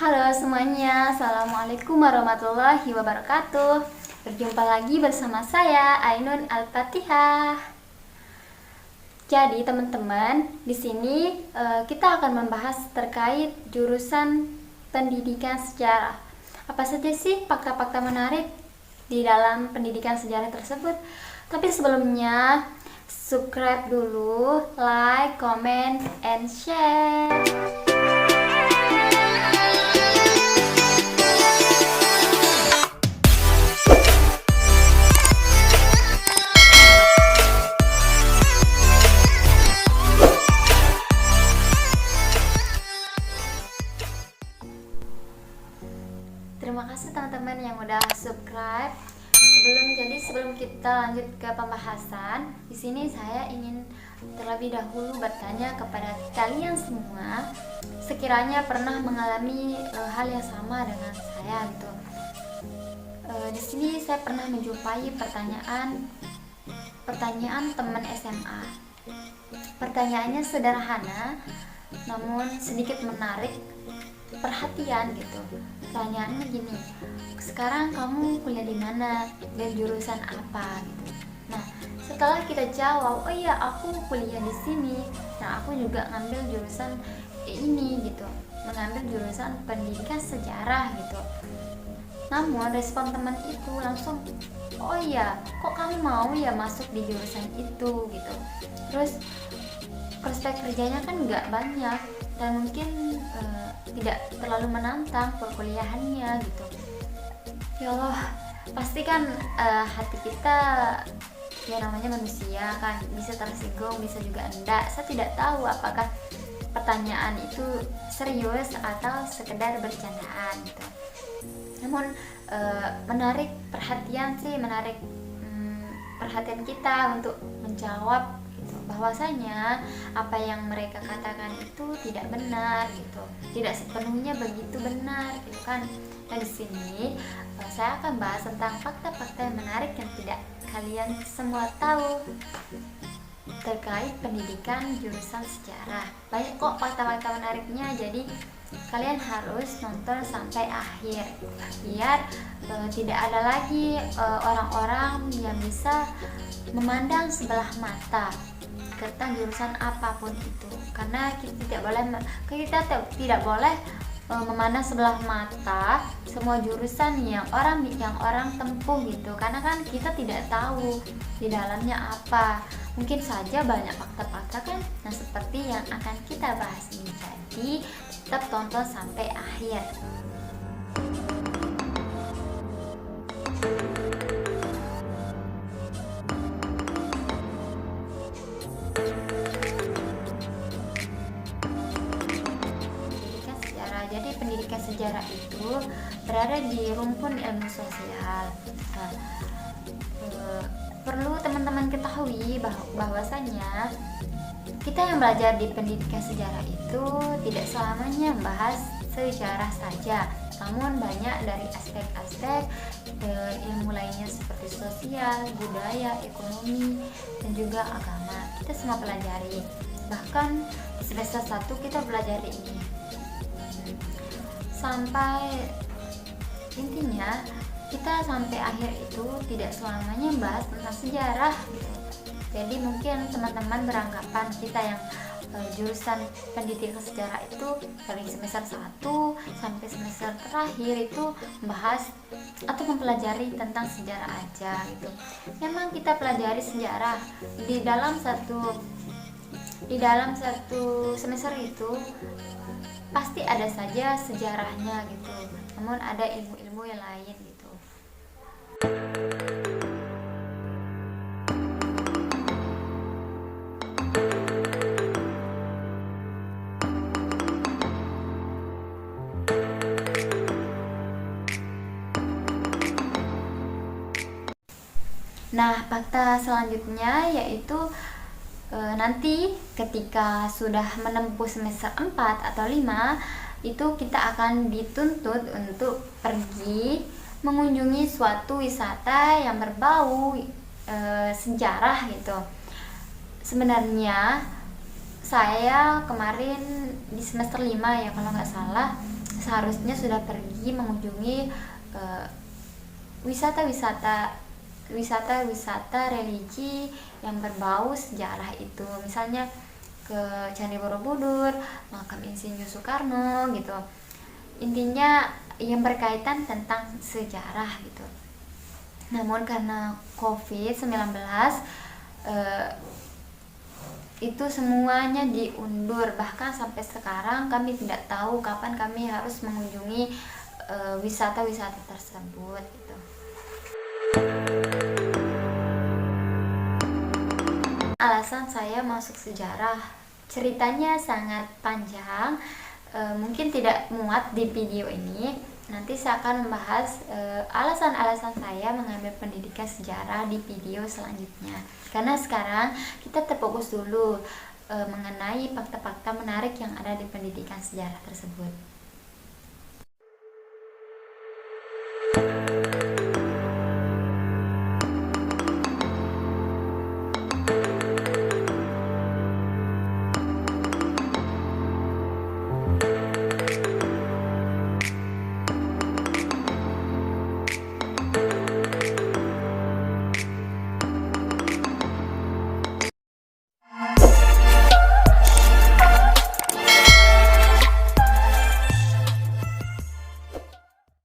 Halo semuanya, Assalamualaikum warahmatullahi wabarakatuh. Berjumpa lagi bersama saya Ainun Al-Fatihah. Jadi teman-teman, di sini kita akan membahas terkait jurusan pendidikan sejarah. Apa saja sih fakta-fakta menarik di dalam pendidikan sejarah tersebut? Tapi sebelumnya, subscribe dulu, like, comment, and share. Terima kasih teman-teman yang udah subscribe. Sebelum kita lanjut ke pembahasan, di sini saya ingin terlebih dahulu bertanya kepada kalian semua, sekiranya pernah mengalami hal yang sama dengan saya gitu. Di sini saya pernah menjumpai pertanyaan teman SMA. Pertanyaannya sederhana, namun sedikit menarik perhatian gitu. Pertanyaannya gini, sekarang kamu kuliah di mana dan jurusan apa gitu. Nah, setelah kita jawab, oh iya aku kuliah di sini, nah aku juga ngambil jurusan ini gitu, mengambil jurusan pendidikan sejarah gitu. Namun respon teman itu langsung, oh iya kok kamu mau ya masuk di jurusan itu gitu. Terus prospek kerjanya kan nggak banyak dan mungkin tidak terlalu menantang perkuliahannya gitu. Ya Allah, pasti kan hati kita, ya namanya manusia kan, bisa tersinggung, bisa juga enggak. Saya tidak tahu apakah pertanyaan itu serius atau sekedar bercandaan gitu. Namun menarik perhatian kita untuk menjawab bahwasanya apa yang mereka katakan itu tidak benar gitu, tidak sepenuhnya begitu benar gitu kan. Nah di sini saya akan bahas tentang fakta-fakta yang menarik yang tidak kalian semua tahu terkait pendidikan jurusan sejarah. Banyak kok fakta-fakta menariknya, jadi kalian harus nonton sampai akhir biar tidak ada lagi orang-orang yang bisa memandang sebelah mata tentang jurusan apapun itu, karena kita tidak boleh memandang sebelah mata semua jurusan yang orang tempuh gitu, karena kan kita tidak tahu di dalamnya apa. Mungkin saja banyak fakta-fakta kan, nah seperti yang akan kita bahas ini. Jadi tetap tonton sampai akhir. Jadi pendidikan sejarah itu berada di rumpun ilmu sosial. Nah, perlu teman-teman ketahui bahwasanya kita yang belajar di pendidikan sejarah itu tidak selamanya membahas sejarah saja, namun banyak dari aspek-aspek ilmu lainnya seperti sosial, budaya, ekonomi, dan juga agama. Kita semua pelajari. Bahkan di semester 1 kita belajar ini. Sampai intinya kita sampai akhir itu tidak selamanya membahas tentang sejarah gitu. Jadi mungkin teman-teman beranggapan kita yang jurusan pendidikan sejarah itu dari semester 1 sampai semester terakhir itu membahas atau mempelajari tentang sejarah aja gitu. Memang kita pelajari sejarah di dalam satu semester itu pasti ada saja sejarahnya gitu, namun ada ilmu-ilmu yang lain gitu. Nah, fakta selanjutnya yaitu nanti ketika sudah menempuh semester 4 atau 5 itu kita akan dituntut untuk pergi mengunjungi suatu wisata yang berbau sejarah gitu. Sebenarnya saya kemarin di semester 5 ya kalau nggak salah, seharusnya sudah pergi mengunjungi wisata-wisata religi yang berbau sejarah itu, misalnya ke Candi Borobudur, makam Insinyur Soekarno gitu. Intinya yang berkaitan tentang sejarah gitu. Namun karena COVID-19 itu semuanya diundur, bahkan sampai sekarang kami tidak tahu kapan kami harus mengunjungi wisata-wisata tersebut gitu. Alasan saya masuk sejarah, ceritanya sangat panjang, mungkin tidak muat di video ini. Nanti saya akan membahas alasan-alasan saya mengambil pendidikan sejarah di video selanjutnya. Karena sekarang kita terfokus dulu mengenai fakta-fakta menarik yang ada di pendidikan sejarah tersebut.